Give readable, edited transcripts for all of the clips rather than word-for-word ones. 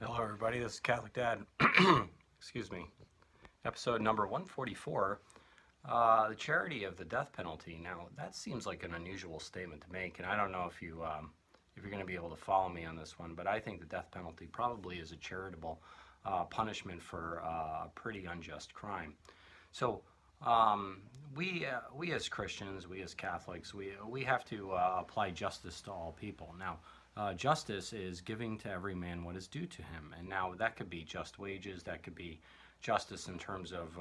Hello everybody, this is Catholic Dad. Excuse me. Episode number 144, the charity of the death penalty. Now, that seems like an unusual statement to make, and I don't know if you're going to be able to follow me on this one, but I think the death penalty probably is a charitable punishment for a pretty unjust crime. So, we as Christians, we as Catholics, we have to apply justice to all people. Now, justice is giving to every man what is due to him. And now that could be just wages, that could be justice in terms of,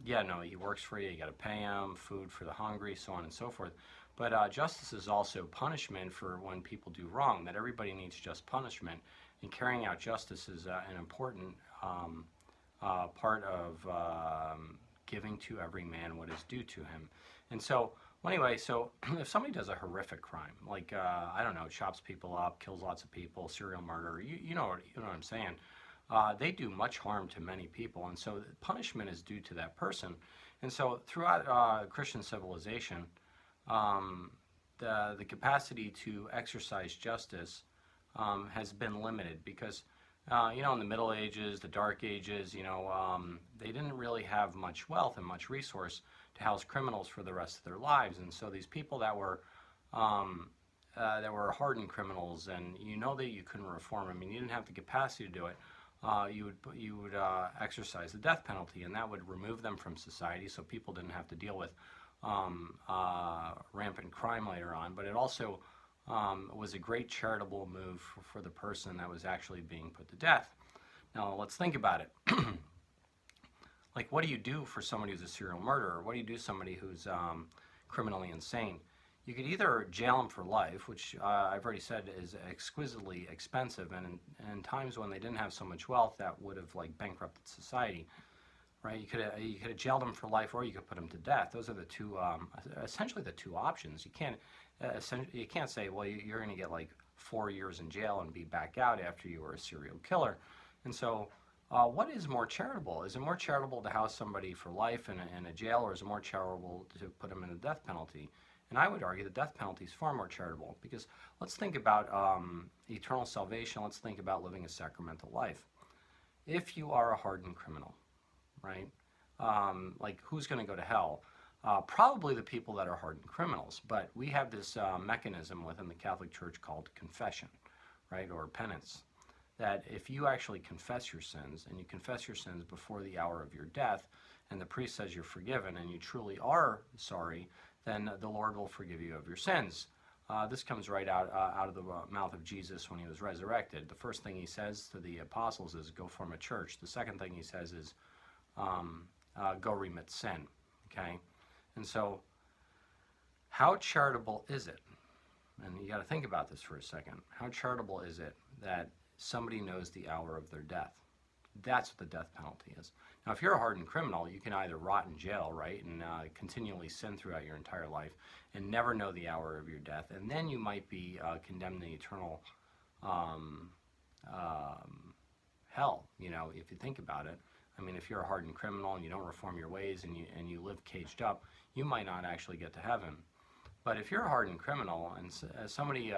he works for you, you got to pay him, food for the hungry, so on and so forth. But justice is also punishment for when people do wrong, that everybody needs just punishment. And carrying out justice is an important part of giving to every man what is due to him. And so, well, anyway, so if somebody does a horrific crime, like, I don't know, chops people up, kills lots of people, serial murder, you know what I'm saying, they do much harm to many people, and so punishment is due to that person. And so throughout Christian civilization, the capacity to exercise justice has been limited because, in the Middle Ages, the Dark Ages, they didn't really have much wealth and much resource to house criminals for the rest of their lives. And so these people that were hardened criminals, and that you couldn't reform them, you didn't have the capacity to do it, you would exercise the death penalty, and that would remove them from society so people didn't have to deal with rampant crime later on. But it also was a great charitable move for the person that was actually being put to death. Now let's think about it. Like, what do you do for somebody who's a serial murderer? What do you do to somebody who's criminally insane? You could either jail them for life, which I've already said is exquisitely expensive, and in times when they didn't have so much wealth, that would have bankrupted society, right? You could have jailed them for life, or you could put them to death. Those are the two, essentially the two options. You can't say, well, you're going to get 4 years in jail and be back out after you were a serial killer. And so, what is more charitable? Is it more charitable to house somebody for life in a jail, or is it more charitable to put them in a death penalty? And I would argue the death penalty is far more charitable, because let's think about eternal salvation. Let's think about living a sacramental life. If you are a hardened criminal, right? Who's going to go to hell? Probably the people that are hardened criminals. But we have this mechanism within the Catholic Church called confession, right, or penance. That if you actually confess your sins, and you confess your sins before the hour of your death, and the priest says you're forgiven and you truly are sorry, then the Lord will forgive you of your sins. This comes right out of the mouth of Jesus when he was resurrected. The first thing he says to the apostles is, go form a church. The second thing he says is, go remit sin. Okay? And so, how charitable is it? And you got to think about this for a second. How charitable is it that somebody knows the hour of their death? That's what the death penalty is. Now, if you're a hardened criminal, you can either rot in jail, right, and continually sin throughout your entire life and never know the hour of your death, and then you might be condemned to eternal hell, if you think about it. I mean, if you're a hardened criminal and you don't reform your ways and you live caged up, you might not actually get to heaven. But if you're a hardened criminal and somebody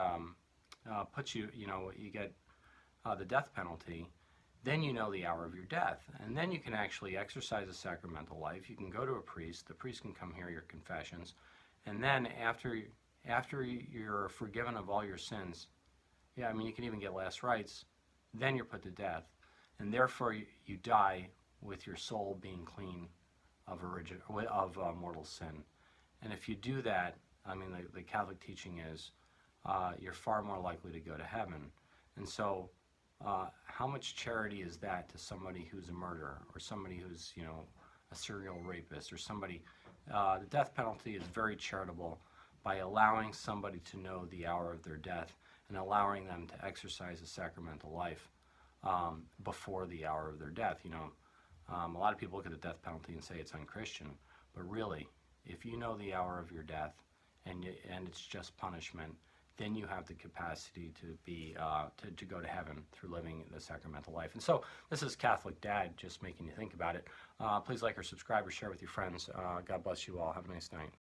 puts you, you get the death penalty, then you know the hour of your death. And then you can actually exercise a sacramental life. You can go to a priest. The priest can come hear your confessions. And then after you're forgiven of all your sins, you can even get last rites, then you're put to death. And therefore you die with your soul being clean of mortal sin. And if you do that, the Catholic teaching is you're far more likely to go to heaven. And so, how much charity is that to somebody who's a murderer, or somebody who's, a serial rapist, or somebody? The death penalty is very charitable by allowing somebody to know the hour of their death and allowing them to exercise a sacramental life before the hour of their death. A lot of people look at the death penalty and say it's unchristian, but really, if you know the hour of your death and it's just punishment, then you have the capacity to be to go to heaven through living the sacramental life. And so this is Catholic Dad, just making you think about it. Please like or subscribe or share with your friends. God bless you all. Have a nice night.